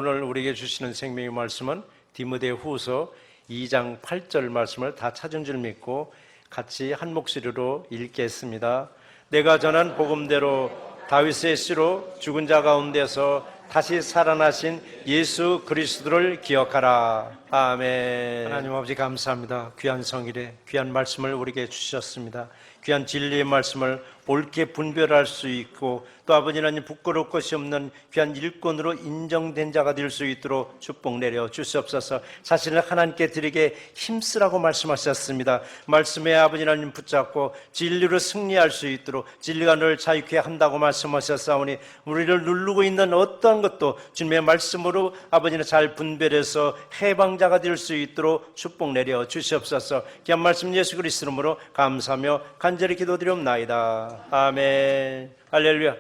오늘 우리에게 주시는 생명의 말씀은 디모데후서 2장 8절 말씀을 다 찾은 줄 믿고 같이 한 목소리로 읽겠습니다. 내가 전한 복음대로 다윗의 씨로 죽은 자 가운데서 다시 살아나신 예수 그리스도를 기억하라. 아멘. 하나님 아버지 감사합니다. 귀한 성일에 귀한 말씀을 우리에게 주셨습니다. 귀한 진리의 말씀을 옳게 분별할 수 있고 또 아버지 하나님 부끄러울 것이 없는 귀한 일꾼으로 인정된 자가 될 수 있도록 축복 내려 주시옵소서. 자신을 하나님께 드리게 힘쓰라고 말씀하셨습니다. 말씀에 아버지 하나님 붙잡고 진리로 승리할 수 있도록 진리가 늘 자유케 한다고 말씀하셨사오니 우리를 누르고 있는 어떠한 것도 주님의 말씀으로 아버지는 잘 분별해서 해방자가 될 수 있도록 축복 내려 주시옵소서. 귀한 말씀 예수 그리스도 이름으로 감사하며 간절히 기도드리옵나이다. 아멘. 할렐루야.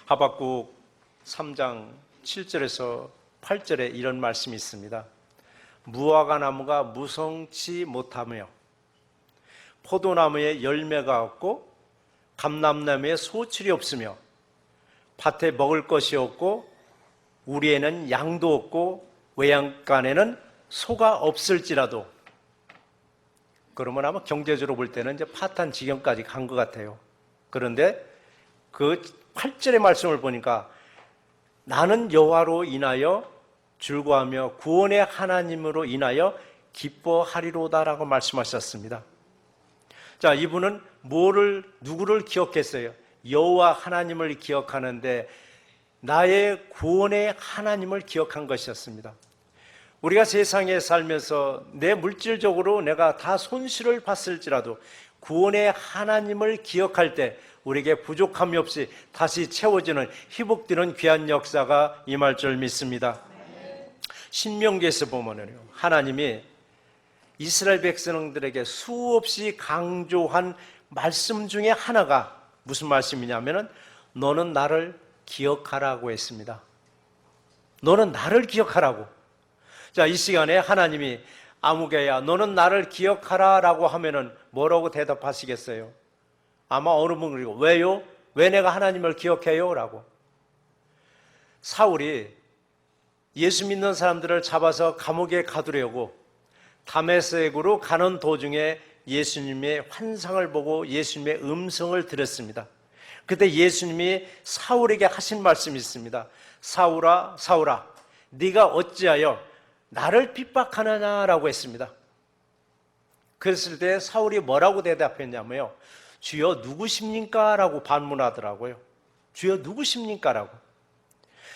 하박국 3장 7절에서 8절에 이런 말씀이 있습니다. 무화과 나무가 무성치 못하며 포도나무에 열매가 없고 감람나무에 소출이 없으며 밭에 먹을 것이 없고 우리에는 양도 없고 외양간에는 소가 없을지라도, 그러면 아마 경제적으로 볼 때는 이제 파탄 지경까지 간 것 같아요. 그런데 그 8절의 말씀을 보니까 나는 여호와로 인하여 즐거워하며 구원의 하나님으로 인하여 기뻐하리로다라고 말씀하셨습니다. 자, 이분은 누구를 기억했어요? 여호와 하나님을 기억하는데 나의 구원의 하나님을 기억한 것이었습니다. 우리가 세상에 살면서 내 물질적으로 내가 다 손실을 봤을지라도 구원의 하나님을 기억할 때 우리에게 부족함이 없이 다시 채워지는 회복되는 귀한 역사가 임할 줄 믿습니다. 신명기에서 보면요, 하나님이 이스라엘 백성들에게 수없이 강조한 말씀 중에 하나가 무슨 말씀이냐면은 너는 나를 기억하라고 했습니다. 너는 나를 기억하라고. 자, 이 시간에 하나님이 아무개야 너는 나를 기억하라 라고 하면은 뭐라고 대답하시겠어요? 아마 어느 분 그리고 왜요? 왜 내가 하나님을 기억해요? 라고. 사울이 예수 믿는 사람들을 잡아서 감옥에 가두려고 다메섹으로 가는 도중에 예수님의 환상을 보고 예수님의 음성을 들었습니다. 그때 예수님이 사울에게 하신 말씀이 있습니다. 사울아, 사울아, 네가 어찌하여 나를 핍박하느냐라고 했습니다. 그랬을 때 사울이 뭐라고 대답했냐면요, 주여 누구십니까? 라고 반문하더라고요. 주여 누구십니까? 라고.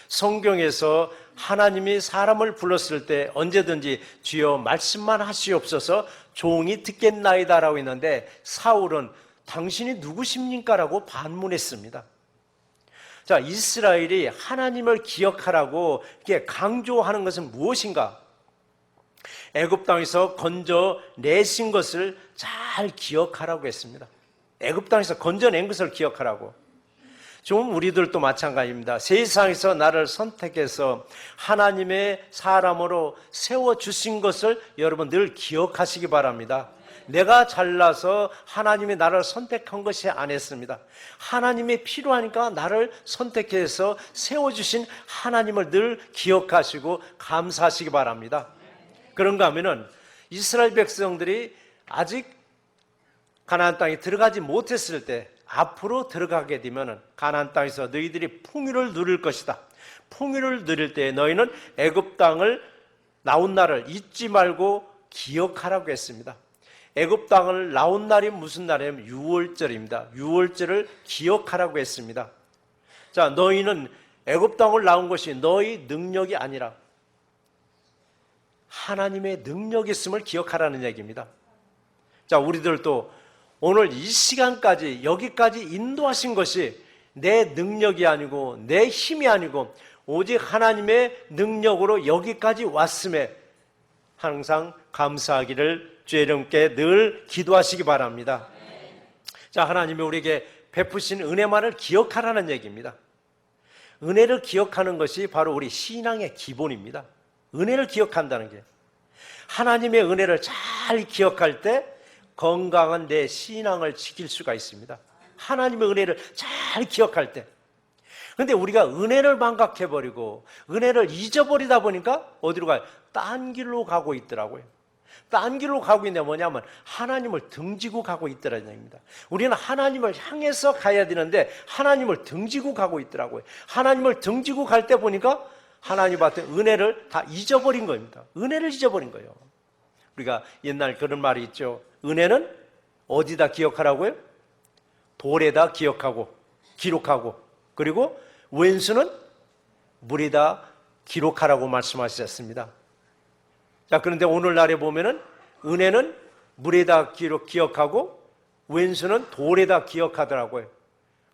성경에서 하나님이 사람을 불렀을 때 언제든지 주여 말씀만 하시옵소서 종이 듣겠나이다 라고 했는데 사울은 당신이 누구십니까? 라고 반문했습니다. 자, 이스라엘이 하나님을 기억하라고 이렇게 강조하는 것은 무엇인가? 애굽 땅에서 건져내신 것을 잘 기억하라고 했습니다. 애굽 땅에서 건져낸 것을 기억하라고. 좀 우리들도 마찬가지입니다. 세상에서 나를 선택해서 하나님의 사람으로 세워주신 것을 여러분 늘 기억하시기 바랍니다. 내가 잘나서 하나님이 나를 선택한 것이 아니었습니다. 하나님이 필요하니까 나를 선택해서 세워주신 하나님을 늘 기억하시고 감사하시기 바랍니다. 그런가 하면은 이스라엘 백성들이 아직 가나안 땅에 들어가지 못했을 때 앞으로 들어가게 되면 가나안 땅에서 너희들이 풍요를 누릴 것이다. 풍요를 누릴 때 너희는 애굽 땅을 나온 날을 잊지 말고 기억하라고 했습니다. 애굽 땅을 나온 날이 무슨 날이냐면 6월절입니다. 6월절을 기억하라고 했습니다. 자, 너희는 애굽 땅을 나온 것이 너희 능력이 아니라 하나님의 능력이 있음을 기억하라는 얘기입니다. 자, 우리들도 오늘 이 시간까지 여기까지 인도하신 것이 내 능력이 아니고 내 힘이 아니고 오직 하나님의 능력으로 여기까지 왔음에 항상 감사하기를 주의 이름께 늘 기도하시기 바랍니다. 자, 하나님이 우리에게 베푸신 은혜만을 기억하라는 얘기입니다. 은혜를 기억하는 것이 바로 우리 신앙의 기본입니다. 은혜를 기억한다는 게, 하나님의 은혜를 잘 기억할 때 건강한 내 신앙을 지킬 수가 있습니다. 하나님의 은혜를 잘 기억할 때, 근데 우리가 은혜를 망각해버리고 은혜를 잊어버리다 보니까 어디로 가요? 딴 길로 가고 있더라고요. 딴 길로 가고 있는 게 뭐냐면 하나님을 등지고 가고 있더라는 얘기입니다. 우리는 하나님을 향해서 가야 되는데 하나님을 등지고 가고 있더라고요. 하나님을 등지고 갈 때 보니까 하나님 앞에 은혜를 다 잊어버린 겁니다. 은혜를 잊어버린 거예요. 우리가 옛날 그런 말이 있죠. 은혜는 어디다 기억하라고요? 돌에다 기억하고 기록하고, 그리고 왼수는 물에다 기록하라고 말씀하셨습니다. 자, 그런데 오늘날에 보면은 은혜는 물에다 기억하고 왼수는 돌에다 기억하더라고요.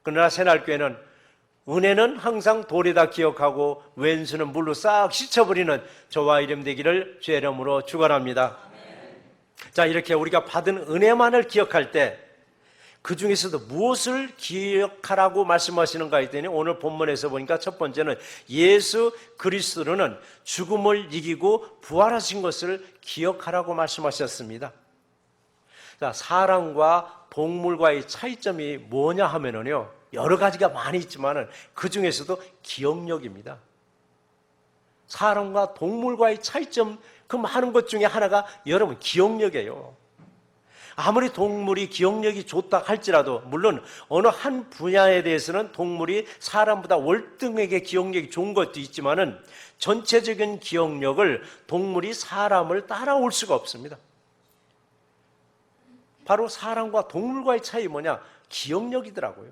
그러나 새날교회는 은혜는 항상 돌에다 기억하고 왼수는 물로 싹 씻어버리는 저와 이름 되기를 주의 이름으로 축원합니다. 자, 이렇게 우리가 받은 은혜만을 기억할 때 그 중에서도 무엇을 기억하라고 말씀하시는가 했더니 오늘 본문에서 보니까 첫 번째는 예수 그리스도는 죽음을 이기고 부활하신 것을 기억하라고 말씀하셨습니다. 자, 사람과 동물과의 차이점이 뭐냐 하면은요, 여러 가지가 많이 있지만은 그 중에서도 기억력입니다. 사람과 동물과의 차이점, 그 많은 것 중에 하나가 여러분 기억력이에요. 아무리 동물이 기억력이 좋다 할지라도, 물론 어느 한 분야에 대해서는 동물이 사람보다 월등하게 기억력이 좋은 것도 있지만은 전체적인 기억력을 동물이 사람을 따라올 수가 없습니다. 바로 사람과 동물과의 차이 뭐냐? 기억력이더라고요.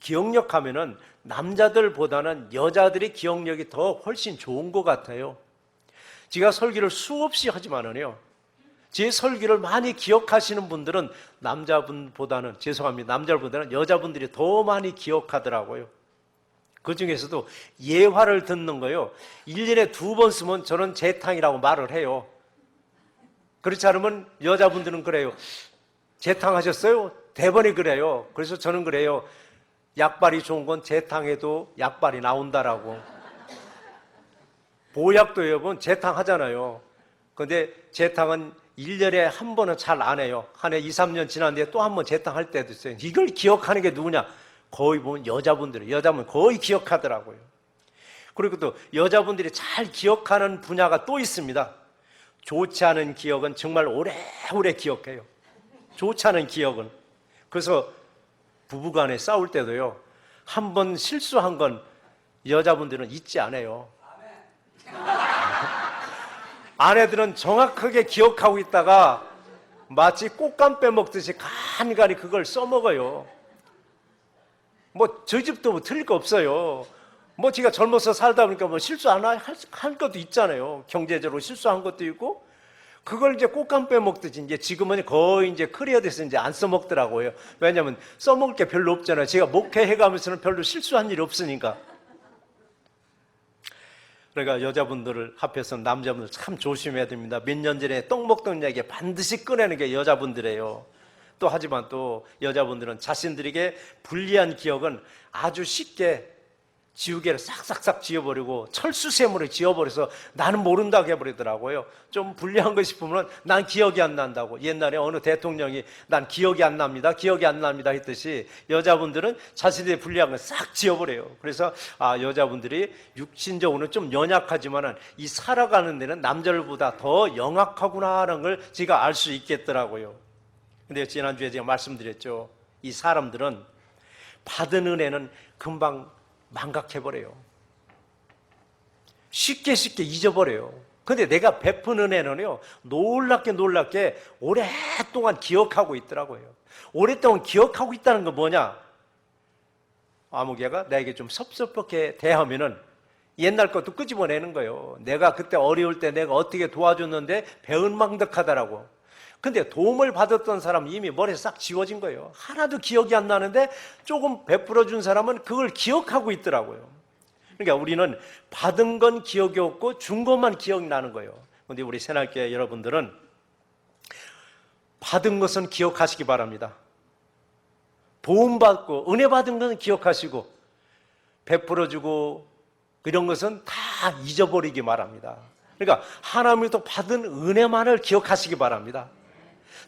기억력 하면은 남자들보다는 여자들의 기억력이 더 훨씬 좋은 것 같아요. 제가 설교를 수없이 하지만은요, 제 설교를 많이 기억하시는 분들은 남자분보다는 여자분들이 더 많이 기억하더라고요. 그 중에서도 예화를 듣는 거요, 1년에 2번 쓰면 저는 재탕이라고 말을 해요. 그렇지 않으면 여자분들은 그래요. 재탕하셨어요? 대번에 그래요. 그래서 저는 그래요. 약발이 좋은 건 재탕해도 약발이 나온다라고. 보약도 여러분 재탕하잖아요. 근데 재탕은 1년에 한 번은 잘 안 해요. 한 해 2, 3년 지났는데 또 한 번 재탕할 때도 있어요. 이걸 기억하는 게 누구냐? 거의 보면 여자분 거의 기억하더라고요. 그리고 또 여자분들이 잘 기억하는 분야가 또 있습니다. 좋지 않은 기억은 정말 오래오래 기억해요. 좋지 않은 기억은. 그래서 부부간에 싸울 때도요, 한 번 실수한 건 여자분들은 잊지 않아요. 아내들은 정확하게 기억하고 있다가 마치 꽃감 빼먹듯이 간간히 그걸 써먹어요. 뭐 저 집도 뭐 틀릴 거 없어요. 뭐 제가 젊어서 살다 보니까 뭐 실수 안 할 것도 있잖아요. 경제적으로 실수한 것도 있고, 그걸 이제 꽃감 빼먹듯이 이제 지금은 거의 이제 커리어돼서 이제 안 써먹더라고요. 왜냐하면 써먹을 게 별로 없잖아요. 제가 목회해가면서는 별로 실수한 일이 없으니까. 그러니까 여자분들을 합해서 남자분들 참 조심해야 됩니다. 몇 년 전에 떡 먹던 이야기 반드시 꺼내는 게 여자분들이에요. 또 하지만 또 여자분들은 자신들에게 불리한 기억은 아주 쉽게 지우개를 싹싹싹 지워버리고 철수세모를 지워버려서 나는 모른다고 해버리더라고요. 좀 불리한 거 싶으면 난 기억이 안 난다고. 옛날에 어느 대통령이 난 기억이 안 납니다 했듯이 여자분들은 자신들의 불리한 걸 싹 지워버려요. 그래서 여자분들이 육신적으로는 좀 연약하지만 이 살아가는 데는 남자들보다 더 영악하구나 하는 걸 제가 알 수 있겠더라고요. 근데 지난주에 제가 말씀드렸죠. 이 사람들은 받은 은혜는 금방 망각해버려요. 쉽게 잊어버려요. 근데 내가 베푼 은혜는요, 놀랍게 오랫동안 기억하고 있더라고요. 오랫동안 기억하고 있다는 건 뭐냐? 아무개가 나에게 좀 섭섭하게 대하면은 옛날 것도 끄집어내는 거예요. 내가 그때 어려울 때 내가 어떻게 도와줬는데 배은망덕하다라고. 근데 도움을 받았던 사람은 이미 머리에 싹 지워진 거예요. 하나도 기억이 안 나는데 조금 베풀어 준 사람은 그걸 기억하고 있더라고요. 그러니까 우리는 받은 건 기억이 없고 준 것만 기억이 나는 거예요. 그런데 우리 새날교회 여러분들은 받은 것은 기억하시기 바랍니다. 도움받고 은혜 받은 것은 기억하시고 베풀어 주고 이런 것은 다 잊어버리기 바랍니다. 그러니까 하나님으로부터 받은 은혜만을 기억하시기 바랍니다.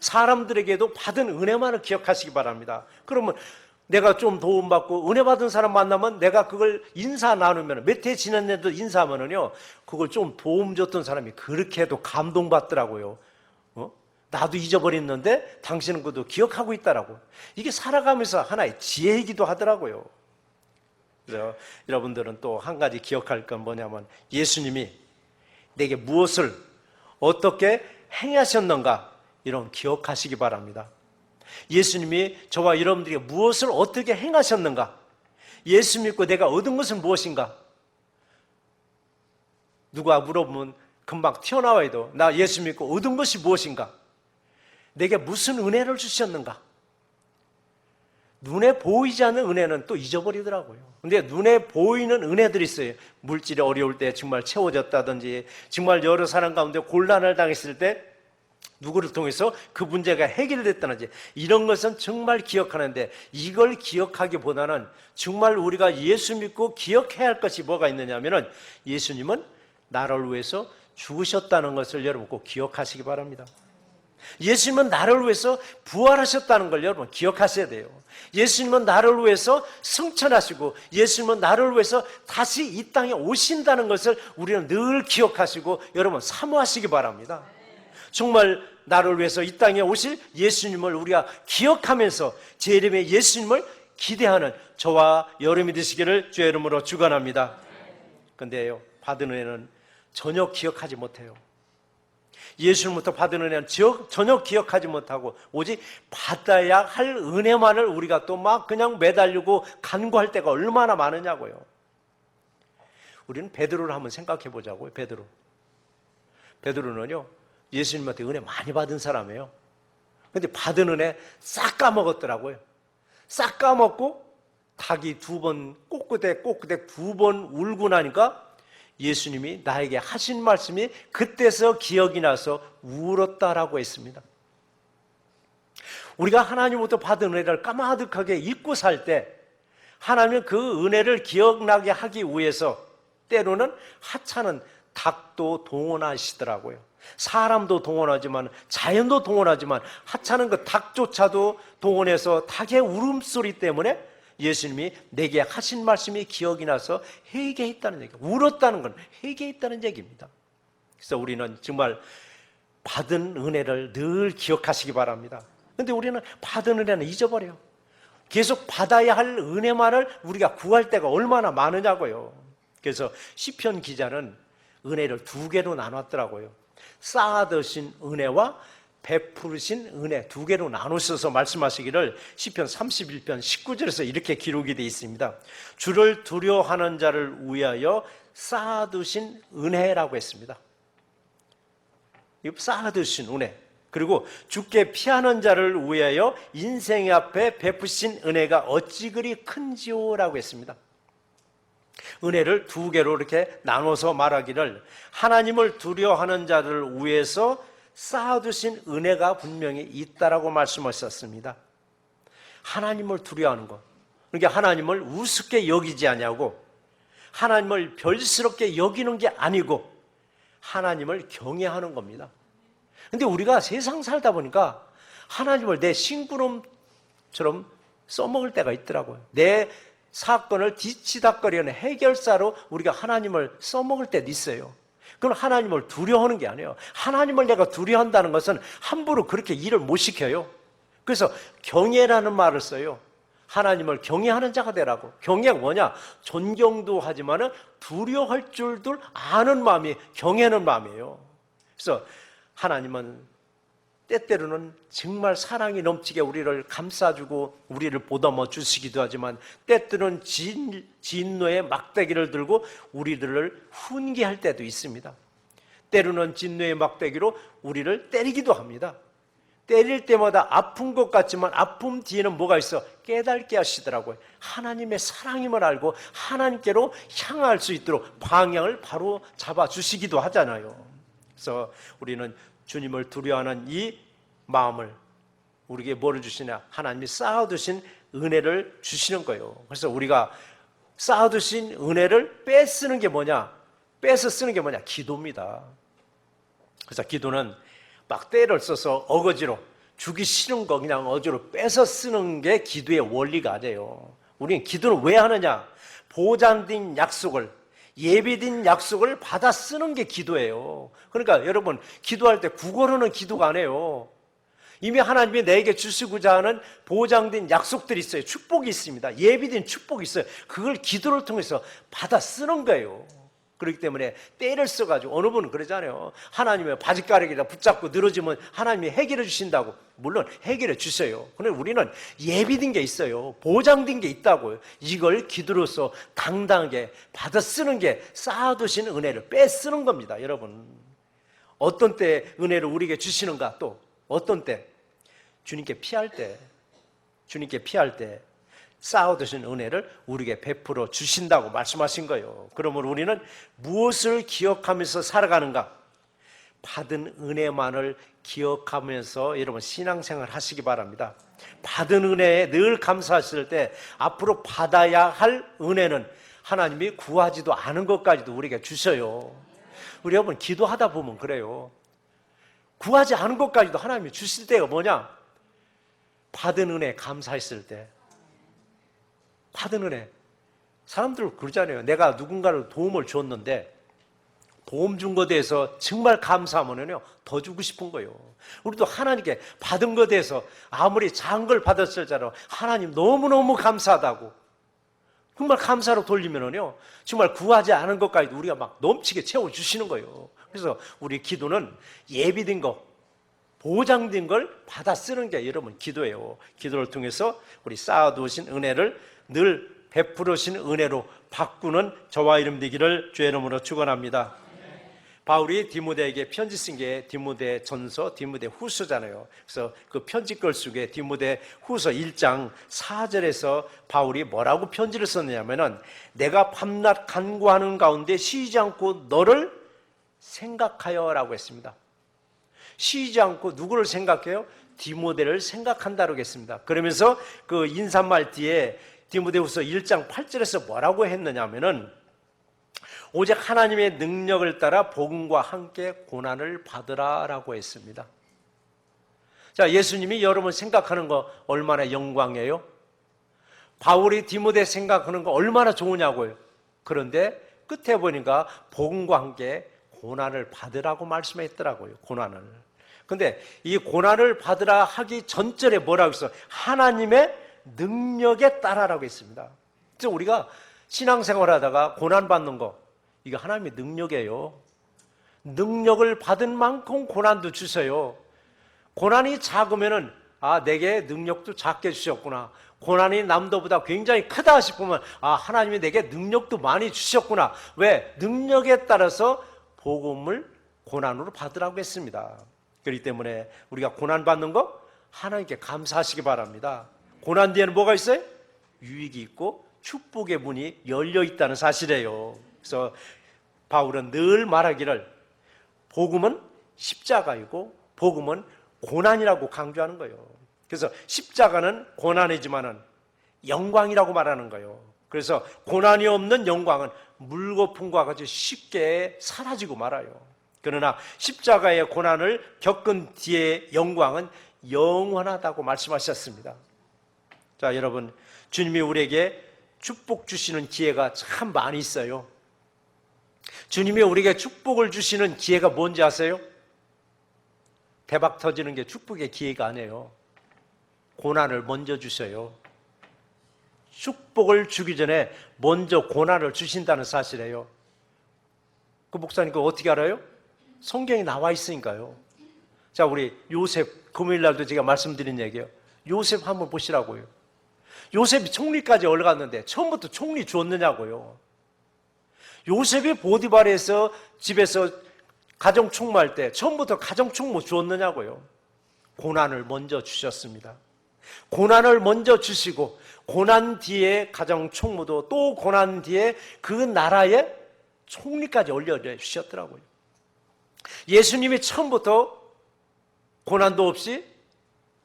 사람들에게도 받은 은혜만을 기억하시기 바랍니다. 그러면 내가 좀 도움받고 은혜 받은 사람 만나면 내가 그걸 인사 나누면, 몇 해 지났는데도 인사하면은요, 그걸 좀 도움 줬던 사람이 그렇게 해도 감동받더라고요. 나도 잊어버렸는데 당신은 그것도 기억하고 있다라고. 이게 살아가면서 하나의 지혜이기도 하더라고요. 그래서 여러분들은 또 한 가지 기억할 건 뭐냐면, 예수님이 내게 무엇을 어떻게 행하셨는가, 이런 기억하시기 바랍니다. 예수님이 저와 여러분들에게 무엇을 어떻게 행하셨는가, 예수 믿고 내가 얻은 것은 무엇인가. 누가 물어보면 금방 튀어나와야 돼. 나 예수 믿고 얻은 것이 무엇인가, 내게 무슨 은혜를 주셨는가. 눈에 보이지 않는 은혜는 또 잊어버리더라고요. 근데 눈에 보이는 은혜들이 있어요. 물질이 어려울 때 정말 채워졌다든지, 정말 여러 사람 가운데 곤란을 당했을 때 누구를 통해서 그 문제가 해결됐다든지, 이런 것은 정말 기억하는데, 이걸 기억하기보다는 정말 우리가 예수 믿고 기억해야 할 것이 뭐가 있느냐면은, 예수님은 나를 위해서 죽으셨다는 것을 여러분 꼭 기억하시기 바랍니다. 예수님은 나를 위해서 부활하셨다는 걸 여러분 기억하셔야 돼요. 예수님은 나를 위해서 승천하시고, 예수님은 나를 위해서 다시 이 땅에 오신다는 것을 우리는 늘 기억하시고 여러분 사모하시기 바랍니다. 정말 나를 위해서 이 땅에 오실 예수님을 우리가 기억하면서 제1의 예수님을 기대하는 저와 여러분이 되시기를 주의 이름으로 축원합니다. 근데요, 받은 은혜는 전혀 기억하지 못해요. 예수님부터 받은 은혜는 전혀 기억하지 못하고 오직 받아야 할 은혜만을 우리가 또 막 그냥 매달리고 간구할 때가 얼마나 많으냐고요. 우리는 베드로를 한번 생각해 보자고요. 베드로는요, 예수님한테 은혜 많이 받은 사람이에요. 근데 받은 은혜 싹 까먹었더라고요. 싹 까먹고 닭이 2번 꼬끄댁 2번 울고 나니까 예수님이 나에게 하신 말씀이 그때서 기억이 나서 울었다라고 했습니다. 우리가 하나님부터 받은 은혜를 까마득하게 잊고 살 때, 하나님은 그 은혜를 기억나게 하기 위해서 때로는 하찮은 닭도 동원하시더라고요. 사람도 동원하지만, 자연도 동원하지만, 하찮은 그 닭조차도 동원해서 닭의 울음소리 때문에 예수님이 내게 하신 말씀이 기억이 나서 회개했다는 얘기예요. 울었다는 건 회개했다는 얘기입니다. 그래서 우리는 정말 받은 은혜를 늘 기억하시기 바랍니다. 그런데 우리는 받은 은혜는 잊어버려요. 계속 받아야 할 은혜만을 우리가 구할 때가 얼마나 많으냐고요. 그래서 시편 기자는 은혜를 2개로 나눴더라고요. 쌓아두신 은혜와 베푸르신 은혜, 2개로 나누셔서 말씀하시기를 시편 31편 19절에서 이렇게 기록이 되어 있습니다. 주를 두려워하는 자를 위하여 쌓아두신 은혜라고 했습니다. 쌓아두신 은혜, 그리고 주께 피하는 자를 위하여 인생 앞에 베푸신 은혜가 어찌 그리 큰지요라고 했습니다. 은혜를 2개로 이렇게 나눠서 말하기를, 하나님을 두려워하는 자를 위해서 쌓아두신 은혜가 분명히 있다라고 말씀하셨습니다. 하나님을 두려워하는 것, 그러니까 하나님을 우습게 여기지 아니하고 하나님을 별스럽게 여기는 게 아니고 하나님을 경외하는 겁니다. 그런데 우리가 세상 살다 보니까 하나님을 내 심부름처럼 써먹을 때가 있더라고요. 내 사건을 뒤치다꺼리는 해결사로 우리가 하나님을 써먹을 때도 있어요. 그건 하나님을 두려워하는 게 아니에요. 하나님을 내가 두려워한다는 것은 함부로 그렇게 일을 못 시켜요. 그래서 경외라는 말을 써요. 하나님을 경외하는 자가 되라고. 경외가 뭐냐? 존경도 하지만 두려워할 줄도 아는 마음이 경외하는 마음이에요. 그래서 하나님은 때때로는 정말 사랑이 넘치게 우리를 감싸주고 우리를 보듬어 주시기도 하지만, 때때로는 진노의 막대기를 들고 우리들을 훈계할 때도 있습니다. 때로는 진노의 막대기로 우리를 때리기도 합니다. 때릴 때마다 아픈 것 같지만 아픔 뒤에는 뭐가 있어? 깨닫게 하시더라고요. 하나님의 사랑임을 알고 하나님께로 향할 수 있도록 방향을 바로 잡아주시기도 하잖아요. 그래서 우리는 주님을 두려워하는 이 마음을, 우리에게 뭐를 주시냐? 하나님이 쌓아두신 은혜를 주시는 거예요. 그래서 우리가 쌓아두신 은혜를 빼쓰는 게 뭐냐? 빼서 쓰는 게 뭐냐? 기도입니다. 그래서 기도는 막 때를 써서 어거지로 주기 싫은 거 그냥 어디로 뺏어 쓰는 게 기도의 원리가 아니에요. 우리는 기도는 왜 하느냐? 보장된 약속을, 예비된 약속을 받아 쓰는 게 기도예요. 그러니까 여러분, 기도할 때 구걸하는 기도가 아니에요. 이미 하나님이 내게 주시고자 하는 보장된 약속들이 있어요. 축복이 있습니다. 예비된 축복이 있어요. 그걸 기도를 통해서 받아 쓰는 거예요. 그렇기 때문에 때를 써가지고, 어느 분은 그러잖아요. 하나님의 바짓가락이라 붙잡고 늘어지면 하나님이 해결해 주신다고. 물론 해결해 주세요. 그런데 우리는 예비된 게 있어요. 보장된 게 있다고요. 이걸 기도로서 당당하게 받아 쓰는 게 쌓아두신 은혜를 빼쓰는 겁니다. 여러분, 어떤 때 은혜를 우리에게 주시는가? 또 어떤 때? 주님께 피할 때 쌓아두신 은혜를 우리에게 베풀어 주신다고 말씀하신 거예요. 그러면 우리는 무엇을 기억하면서 살아가는가? 받은 은혜만을 기억하면서 여러분 신앙생활 하시기 바랍니다. 받은 은혜에 늘 감사하실 때 앞으로 받아야 할 은혜는 하나님이 구하지도 않은 것까지도 우리에게 주셔요. 우리 여러분 기도하다 보면 그래요. 구하지 않은 것까지도 하나님이 주실 때가 뭐냐? 받은 은혜 감사했을 때. 받은 은혜. 사람들 그러잖아요. 내가 누군가를 도움을 줬는데 도움 준 것에 대해서 정말 감사하면요 더 주고 싶은 거예요. 우리도 하나님께 받은 것에 대해서 아무리 작은 걸 받았을지라도 하나님 너무너무 감사하다고 정말 감사로 돌리면요 정말 구하지 않은 것까지도 우리가 막 넘치게 채워주시는 거예요. 그래서 우리 기도는 예비된 거, 보장된 걸 받아 쓰는 게 여러분 기도예요. 기도를 통해서 우리 쌓아두신 은혜를 늘 베풀으신 은혜로 바꾸는 저와 이름 되기를 주의 이름으로 축원합니다. 바울이 디모데에게 편지 쓴 게 디모데 전서, 디모데 후서잖아요. 그래서 그 편지글 속에 디모데 후서 1장 4절에서 바울이 뭐라고 편지를 썼냐면은 내가 밤낮 간구하는 가운데 쉬지 않고 너를 생각하여 라고 했습니다. 쉬지 않고 누구를 생각해요? 디모데를 생각한다고 했습니다. 그러면서 그 인사말 뒤에 디모데후서 1장 8절에서 뭐라고 했느냐면은 오직 하나님의 능력을 따라 복음과 함께 고난을 받으라라고 했습니다. 자, 예수님이 여러분 생각하는 거 얼마나 영광이에요? 바울이 디모데 생각하는 거 얼마나 좋으냐고요. 그런데 끝에 보니까 복음과 함께 고난을 받으라고 말씀했더라고요. 고난을. 근데 이 고난을 받으라 하기 전절에 뭐라고 했어요? 하나님의 능력에 따라라고 했습니다. 그래서 우리가 신앙생활 하다가 고난받는 거, 이거 하나님의 능력이에요. 능력을 받은 만큼 고난도 주세요. 고난이 작으면은 내게 능력도 작게 주셨구나. 고난이 남들보다 굉장히 크다 싶으면 하나님이 내게 능력도 많이 주셨구나. 왜? 능력에 따라서 복음을 고난으로 받으라고 했습니다. 그렇기 때문에 우리가 고난받는 거 하나님께 감사하시기 바랍니다. 고난 뒤에는 뭐가 있어요? 유익이 있고 축복의 문이 열려 있다는 사실이에요. 그래서 바울은 늘 말하기를 복음은 십자가이고 복음은 고난이라고 강조하는 거예요. 그래서 십자가는 고난이지만은 영광이라고 말하는 거예요. 그래서 고난이 없는 영광은 물거품과 같이 쉽게 사라지고 말아요. 그러나 십자가의 고난을 겪은 뒤의 영광은 영원하다고 말씀하셨습니다. 자, 여러분, 주님이 우리에게 축복 주시는 기회가 참 많이 있어요. 주님이 우리에게 축복을 주시는 기회가 뭔지 아세요? 대박 터지는 게 축복의 기회가 아니에요. 고난을 먼저 주셔요. 축복을 주기 전에 먼저 고난을 주신다는 사실이에요. 그 목사님 그거 어떻게 알아요? 성경에 나와 있으니까요. 자, 우리 요셉, 금요일 날도 제가 말씀드린 얘기예요. 요셉 한번 보시라고요. 요셉이 총리까지 올라갔는데 처음부터 총리 줬느냐고요. 요셉이 보디발에서 집에서 가정 총무할 때 처음부터 가정 총무 줬느냐고요. 고난을 먼저 주셨습니다. 고난을 먼저 주시고 고난 뒤에 가정 총무도 또 고난 뒤에 그 나라의 총리까지 올려주셨더라고요. 예수님이 처음부터 고난도 없이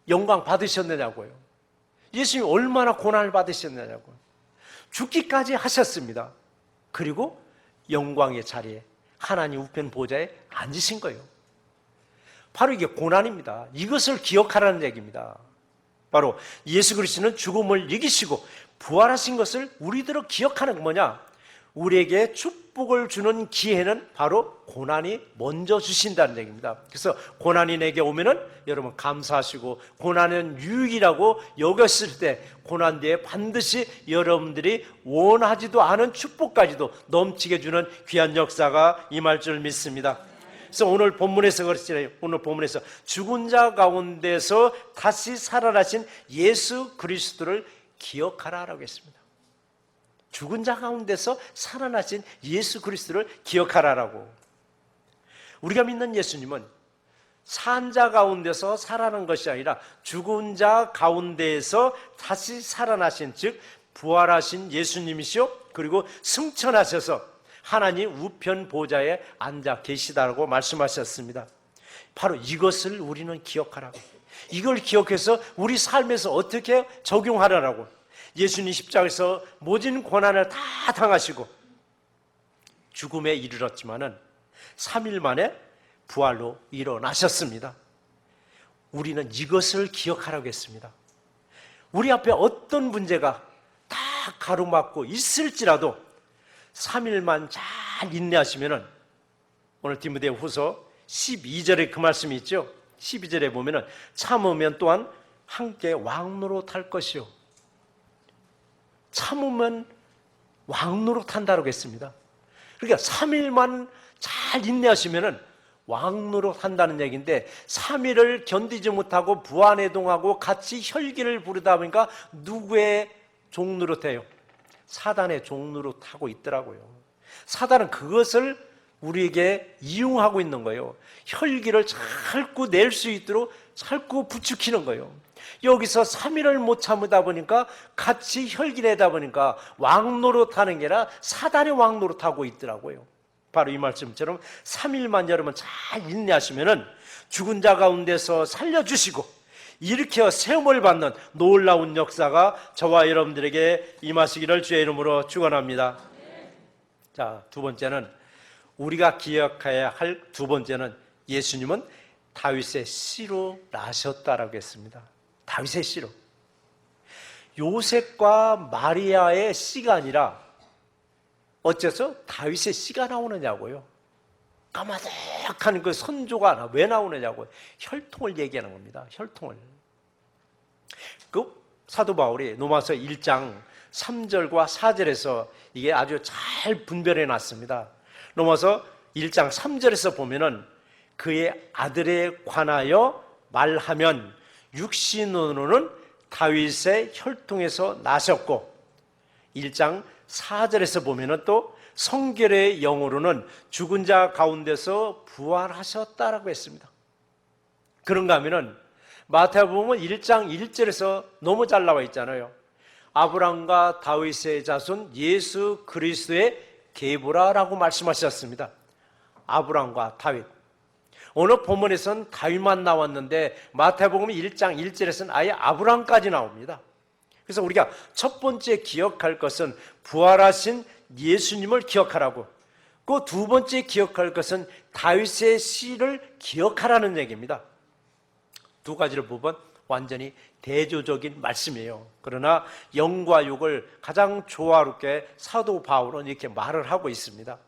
영광 받으셨느냐고요. 예수님이 얼마나 고난을 받으셨느냐고요. 죽기까지 하셨습니다. 그리고 영광의 자리에 하나님 우편 보좌에 앉으신 거예요. 바로 이게 고난입니다. 이것을 기억하라는 얘기입니다. 바로 예수 그리스도는 죽음을 이기시고 부활하신 것을 우리들은 기억하는 게 뭐냐? 우리에게 축복을 주는 기회는 바로 고난이 먼저 주신다는 얘기입니다. 그래서 고난이 내게 오면은 여러분 감사하시고, 고난은 유익이라고 여겼을 때 고난 뒤에 반드시 여러분들이 원하지도 않은 축복까지도 넘치게 주는 귀한 역사가 임할 줄 믿습니다. 그래서 오늘 본문에서 그렇잖아요. 오늘 본문에서 죽은 자 가운데서 다시 살아나신 예수 그리스도를 기억하라라고 했습니다. 죽은 자 가운데서 살아나신 예수 그리스도를 기억하라라고. 우리가 믿는 예수님은 산 자 가운데서 살아난 것이 아니라 죽은 자 가운데에서 다시 살아나신, 즉 부활하신 예수님이시요, 그리고 승천하셔서 하나님 우편 보좌에 앉아 계시다라고 말씀하셨습니다. 바로 이것을 우리는 기억하라고. 이걸 기억해서 우리 삶에서 어떻게 적용하라라고. 예수님 십자가에서 모진 고난을 다 당하시고 죽음에 이르렀지만은 3일 만에 부활로 일어나셨습니다. 우리는 이것을 기억하라고 했습니다. 우리 앞에 어떤 문제가 다 가로막고 있을지라도 3일만 잘 인내하시면은, 오늘 디모데후서 12절에 그 말씀이 있죠. 12절에 보면은 참으면 또한 함께 왕노로 탈 것이요. 참으면 왕노로 탄다고 했습니다. 그러니까 3일만 잘 인내하시면은 왕노로 탄다는 얘기인데, 3일을 견디지 못하고 부안해동하고 같이 혈기를 부르다 보니까 누구의 종노릇해요? 사단의 종노릇하고 있더라고요. 사단은 그것을 우리에게 이용하고 있는 거예요. 혈기를 자꾸 낼 수 있도록 자꾸 부추기는 거예요. 여기서 3일을 못 참으다 보니까 같이 혈기 내다 보니까 왕노릇하는 게 아니라 사단의 왕노릇하고 있더라고요. 바로 이 말씀처럼 3일만 여러분 잘 인내하시면은 죽은 자 가운데서 살려주시고 일으켜 세움을 받는 놀라운 역사가 저와 여러분들에게 임하시기를 주의 이름으로 축원합니다. 자, 두 번째는, 우리가 기억해야 할 두 번째는, 예수님은 다윗의 씨로 나셨다라고 했습니다. 다윗의 씨로. 요셉과 마리아의 씨가 아니라 어째서 다윗의 씨가 나오느냐고요. 까마득한 그 선조가 왜 나오느냐고. 혈통을 얘기하는 겁니다. 혈통을. 그 사도 바울이 로마서 1장 3절과 4절에서 이게 아주 잘 분별해 놨습니다. 로마서 1장 3절에서 보면은 그의 아들에 관하여 말하면 육신으로는 다윗의 혈통에서 나셨고, 1장 4절에서 보면은 또 성결의 영으로는 죽은 자 가운데서 부활하셨다라고 했습니다. 그런가 하면은 마태복음 1장 1절에서 너무 잘 나와 있잖아요. 아브람과 다윗의 자손 예수 그리스도의 계보라라고 말씀하셨습니다. 아브람과 다윗. 오늘 본문에서는 다윗만 나왔는데 마태복음 1장 1절에서는 아예 아브람까지 나옵니다. 그래서 우리가 첫 번째 기억할 것은 부활하신 예수님을 기억하라고, 그 두 번째 기억할 것은 다윗의 씨를 기억하라는 얘기입니다. 두 가지를 보면 완전히 대조적인 말씀이에요. 그러나 영과 육을 가장 조화롭게 사도 바울은 이렇게 말을 하고 있습니다.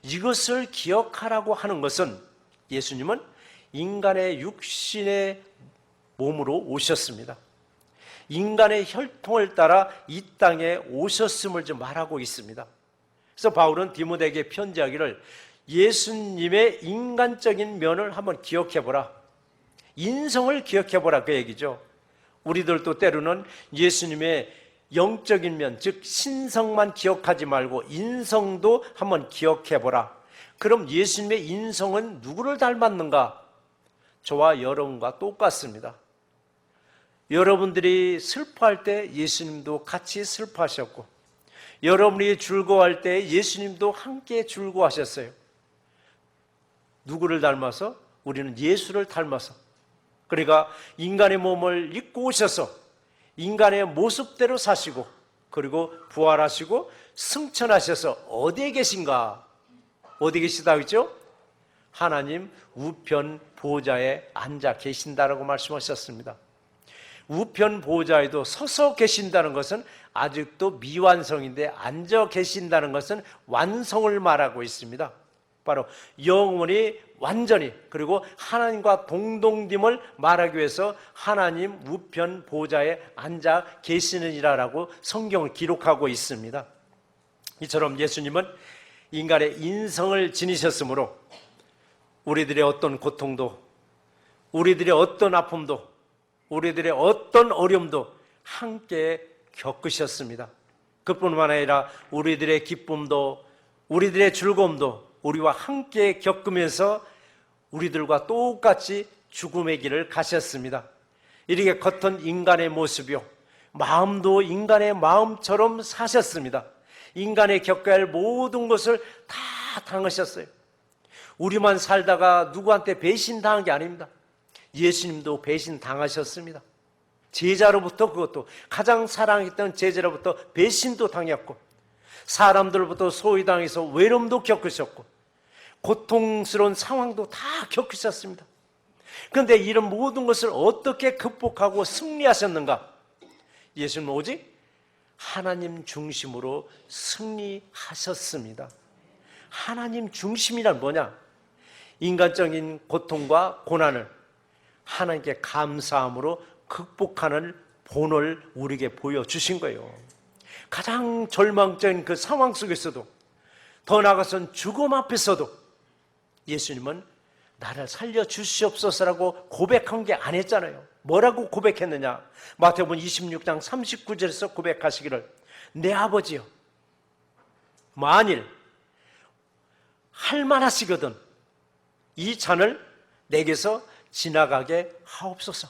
이것을 기억하라고 하는 것은, 예수님은 인간의 육신의 몸으로 오셨습니다. 인간의 혈통을 따라 이 땅에 오셨음을 좀 말하고 있습니다. 그래서 바울은 디모데에게 편지하기를 예수님의 인간적인 면을 한번 기억해보라, 인성을 기억해보라, 그 얘기죠. 우리들도 때로는 예수님의 영적인 면, 즉 신성만 기억하지 말고 인성도 한번 기억해보라. 그럼 예수님의 인성은 누구를 닮았는가? 저와 여러분과 똑같습니다. 여러분들이 슬퍼할 때 예수님도 같이 슬퍼하셨고, 여러분이 즐거워할 때 예수님도 함께 즐거워하셨어요. 누구를 닮아서? 우리는 예수를 닮아서. 그러니까 인간의 몸을 입고 오셔서 인간의 모습대로 사시고, 그리고 부활하시고 승천하셔서 어디에 계신가? 어디 계시다 그랬죠? 하나님 우편 보좌에 앉아 계신다라고 말씀하셨습니다. 우편 보좌에도 서서 계신다는 것은 아직도 미완성인데 앉아 계신다는 것은 완성을 말하고 있습니다. 바로 영원히 완전히, 그리고 하나님과 동동됨을 말하기 위해서 하나님 우편 보좌에 앉아 계시느니라라고 성경을 기록하고 있습니다. 이처럼 예수님은 인간의 인성을 지니셨으므로 우리들의 어떤 고통도, 우리들의 어떤 아픔도, 우리들의 어떤 어려움도 함께 겪으셨습니다. 그뿐만 아니라 우리들의 기쁨도, 우리들의 즐거움도 우리와 함께 겪으면서 우리들과 똑같이 죽음의 길을 가셨습니다. 이렇게 겉은 인간의 모습이요, 마음도 인간의 마음처럼 사셨습니다. 인간의 겪어야 할 모든 것을 다 당하셨어요. 우리만 살다가 누구한테 배신당한 게 아닙니다. 예수님도 배신당하셨습니다. 제자로부터, 그것도 가장 사랑했던 제자로부터 배신도 당했고, 사람들로부터 소외당해서 외로움도 겪으셨고, 고통스러운 상황도 다 겪으셨습니다. 그런데 이런 모든 것을 어떻게 극복하고 승리하셨는가? 예수님은 오직 하나님 중심으로 승리하셨습니다. 하나님 중심이란 뭐냐? 인간적인 고통과 고난을 하나님께 감사함으로 극복하는 본을 우리에게 보여주신 거예요. 가장 절망적인 그 상황 속에서도, 더 나아가서는 죽음 앞에서도 예수님은 나를 살려주시옵소서라고 고백한 게 아니었잖아요. 뭐라고 고백했느냐? 마태복음 26장 39절에서 고백하시기를, 내 아버지여, 만일 할만하시거든 이 잔을 내게서 지나가게 하옵소서.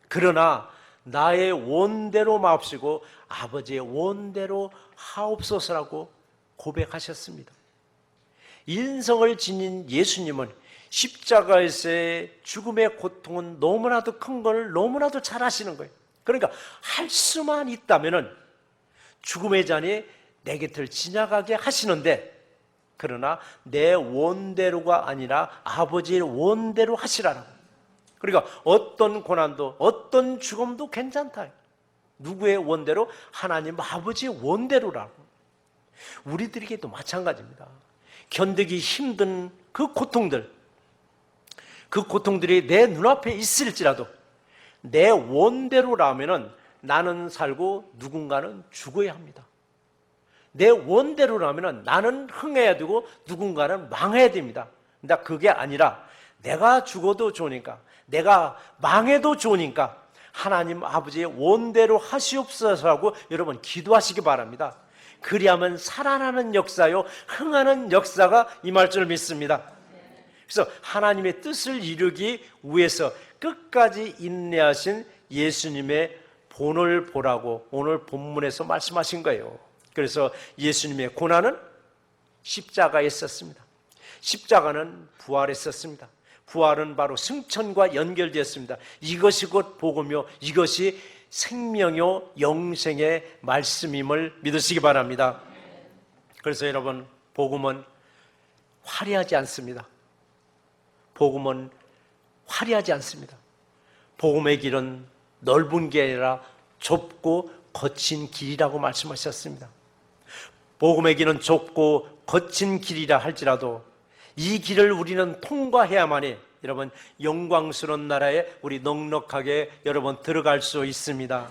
그러나 나의 원대로 마옵시고 아버지의 원대로 하옵소서라고 고백하셨습니다. 인성을 지닌 예수님은 십자가에서의 죽음의 고통은 너무나도 큰 걸 너무나도 잘 아시는 거예요. 그러니까 할 수만 있다면은 죽음의 잔이 내 곁을 지나가게 하시는데, 그러나 내 원대로가 아니라 아버지의 원대로 하시라라고. 그러니까 어떤 고난도, 어떤 죽음도 괜찮다. 누구의 원대로? 하나님 아버지의 원대로라고. 우리들에게도 마찬가지입니다. 견디기 힘든 그 고통들, 그 고통들이 내 눈앞에 있을지라도 내 원대로라면은 나는 살고 누군가는 죽어야 합니다. 내 원대로라면은 나는 흥해야 되고 누군가는 망해야 됩니다. 근데 그게 아니라 내가 죽어도 좋으니까, 내가 망해도 좋으니까 하나님 아버지의 원대로 하시옵소서라고 여러분 기도하시기 바랍니다. 그리하면 살아나는 역사요, 흥하는 역사가 임할 줄 믿습니다. 그래서 하나님의 뜻을 이루기 위해서 끝까지 인내하신 예수님의 본을 보라고 오늘 본문에서 말씀하신 거예요. 그래서 예수님의 고난은 십자가에 있었습니다. 십자가는 부활에 있었습니다. 부활은 바로 승천과 연결되었습니다. 이것이 곧 복음이요, 이것이 생명요 영생의 말씀임을 믿으시기 바랍니다. 그래서 여러분, 복음은 화려하지 않습니다. 복음은 화려하지 않습니다. 복음의 길은 넓은 게 아니라 좁고 거친 길이라고 말씀하셨습니다. 복음의 길은 좁고 거친 길이라 할지라도 이 길을 우리는 통과해야만이 여러분 영광스러운 나라에 우리 넉넉하게 여러분 들어갈 수 있습니다.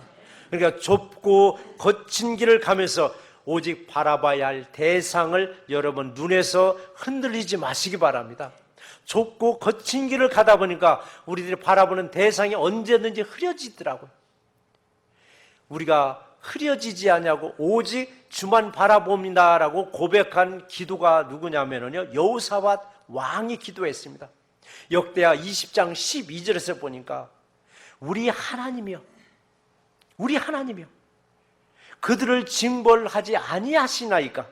그러니까 좁고 거친 길을 가면서 오직 바라봐야 할 대상을 여러분 눈에서 흔들리지 마시기 바랍니다. 좁고 거친 길을 가다 보니까 우리들이 바라보는 대상이 언제든지 흐려지더라고요. 우리가 흐려지지 않냐고 오직 주만 바라봅니다라고 고백한 기도가 누구냐면요, 여호사밧 왕이 기도했습니다. 역대하 20장 12절에서 보니까 우리 하나님이여 그들을 징벌하지 아니하시나이까.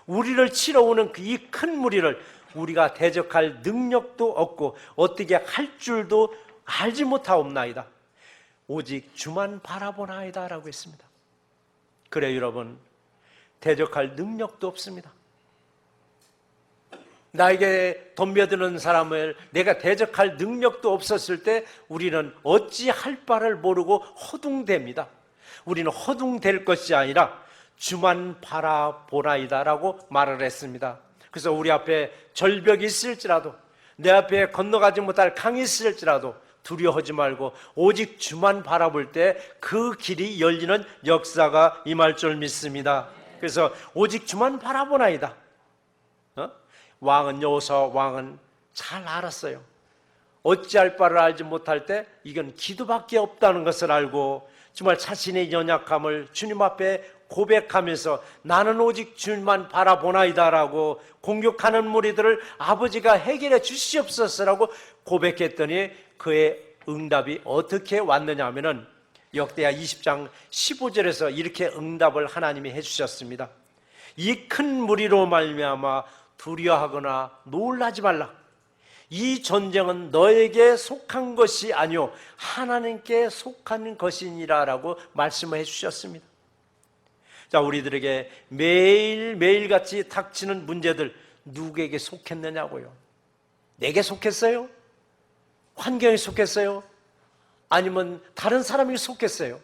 우리를 치러 오는 이 큰 무리를 우리가 대적할 능력도 없고 어떻게 할 줄도 알지 못하옵나이다. 오직 주만 바라보나이다 라고 했습니다. 그래요 여러분, 대적할 능력도 없습니다. 나에게 덤벼드는 사람을 내가 대적할 능력도 없었을 때 우리는 어찌할 바를 모르고 허둥댑니다. 우리는 허둥댈 것이 아니라 주만 바라보나이다 라고 말을 했습니다. 그래서 우리 앞에 절벽이 있을지라도, 내 앞에 건너가지 못할 강이 있을지라도 두려워하지 말고 오직 주만 바라볼 때 그 길이 열리는 역사가 임할 줄 믿습니다. 그래서 오직 주만 바라보나이다. 왕은, 여호수아 왕은 잘 알았어요. 어찌할 바를 알지 못할 때 이건 기도밖에 없다는 것을 알고 정말 자신의 연약함을 주님 앞에 고백하면서 나는 오직 주님만 바라보나이다 라고 공격하는 무리들을 아버지가 해결해 주시옵소서라고 고백했더니 그의 응답이 어떻게 왔느냐 하면은 역대하 20장 15절에서 이렇게 응답을 하나님이 해주셨습니다. 이 큰 무리로 말미암아 두려워하거나 놀라지 말라. 이 전쟁은 너에게 속한 것이 아니요 하나님께 속한 것이니라 라고 말씀을 해주셨습니다. 자, 우리들에게 매일같이 닥치는 문제들 누구에게 속했느냐고요? 내게 속했어요? 환경에 속했어요? 아니면 다른 사람에게 속했어요?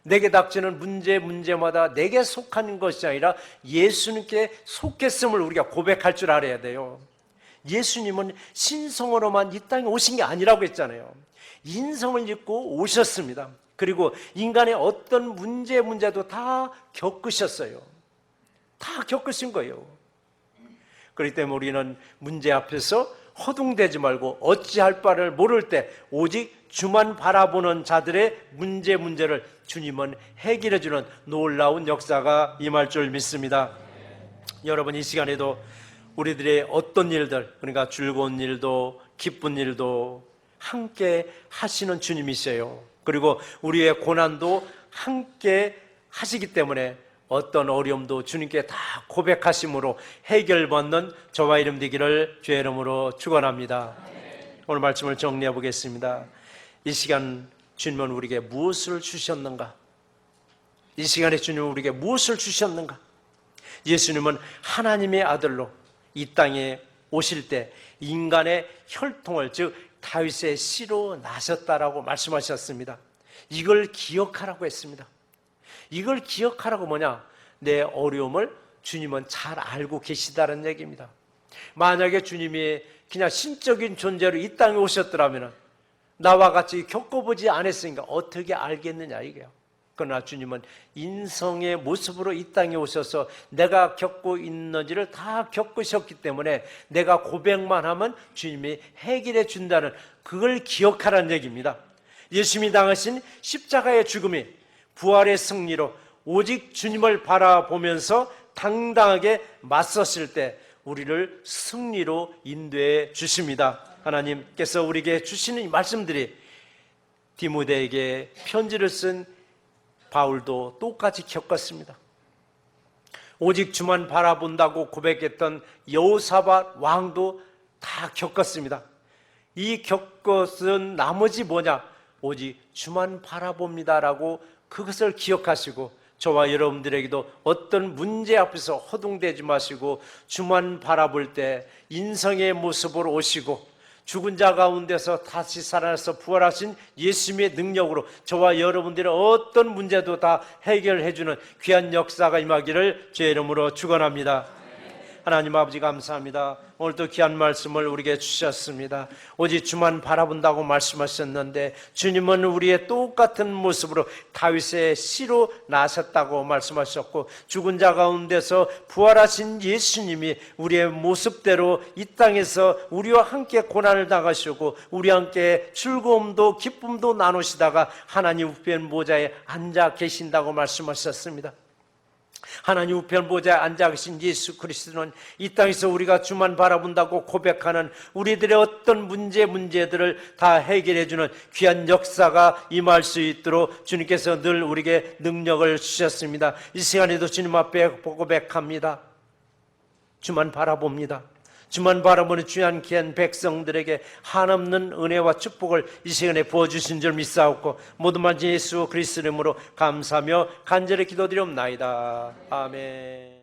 내게 닥치는 문제마다 내게 속하는 것이 아니라 예수님께 속했음을 우리가 고백할 줄 알아야 돼요. 예수님은 신성으로만 이 땅에 오신 게 아니라고 했잖아요. 인성을 입고 오셨습니다. 그리고 인간의 어떤 문제도 다 겪으셨어요. 다 겪으신 거예요. 그렇기 때문에 우리는 문제 앞에서 허둥대지 말고 어찌할 바를 모를 때 오직 주만 바라보는 자들의 문제를 주님은 해결해 주는 놀라운 역사가 임할 줄 믿습니다. 여러분, 이 시간에도 우리들의 어떤 일들, 그러니까 즐거운 일도 기쁜 일도 함께 하시는 주님이세요. 그리고 우리의 고난도 함께 하시기 때문에 어떤 어려움도 주님께 다 고백하심으로 해결받는 저와 이름 되기를 주의 이름으로 축원합니다. 오늘 말씀을 정리해 보겠습니다. 이 시간 주님은 우리에게 무엇을 주셨는가? 이 시간에 주님은 우리에게 무엇을 주셨는가? 예수님은 하나님의 아들로 이 땅에 오실 때 인간의 혈통을, 즉 다윗의 씨로 나셨다라고 말씀하셨습니다. 이걸 기억하라고 했습니다. 이걸 기억하라고 뭐냐? 내 어려움을 주님은 잘 알고 계시다는 얘기입니다. 만약에 주님이 그냥 신적인 존재로 이 땅에 오셨더라면 나와 같이 겪어보지 않았으니까 어떻게 알겠느냐 이게요. 그러나 주님은 인성의 모습으로 이 땅에 오셔서 내가 겪고 있는지를 다 겪으셨기 때문에 내가 고백만 하면 주님이 해결해 준다는, 그걸 기억하라는 얘기입니다. 예수님이 당하신 십자가의 죽음이 부활의 승리로 오직 주님을 바라보면서 당당하게 맞섰을 때 우리를 승리로 인도해 주십니다. 하나님께서 우리에게 주시는 이 말씀들이 디모데에게 편지를 쓴 바울도 똑같이 겪었습니다. 오직 주만 바라본다고 고백했던 여호사밧 왕도 다 겪었습니다. 이 겪었은 나머지 뭐냐? 오직 주만 바라봅니다라고 그것을 기억하시고 저와 여러분들에게도 어떤 문제 앞에서 허둥대지 마시고 주만 바라볼 때 인성의 모습으로 오시고 죽은 자 가운데서 다시 살아나서 부활하신 예수님의 능력으로 저와 여러분들의 어떤 문제도 다 해결해 주는 귀한 역사가 임하기를 주의 이름으로 축원합니다. 하나님 아버지 감사합니다. 오늘도 귀한 말씀을 우리에게 주셨습니다. 오직 주만 바라본다고 말씀하셨는데 주님은 우리의 똑같은 모습으로 다윗의 씨로 나셨다고 말씀하셨고 죽은 자 가운데서 부활하신 예수님이 우리의 모습대로 이 땅에서 우리와 함께 고난을 당하시고 우리와 함께 즐거움도 기쁨도 나누시다가 하나님 우편 보좌에 앉아 계신다고 말씀하셨습니다. 하나님 우편 보좌에 앉아 계신 예수 그리스도는 이 땅에서 우리가 주만 바라본다고 고백하는 우리들의 어떤 문제들을 다 해결해 주는 귀한 역사가 임할 수 있도록 주님께서 늘 우리에게 능력을 주셨습니다. 이 시간에도 주님 앞에 고백합니다. 주만 바라봅니다. 주만 바라보는 귀한 귀한 백성들에게 한없는 은혜와 축복을 이 시간에 부어주신 줄 믿사옵고 모든 만 예수 그리스도 이름으로 감사하며 간절히 기도드리옵나이다. 아멘.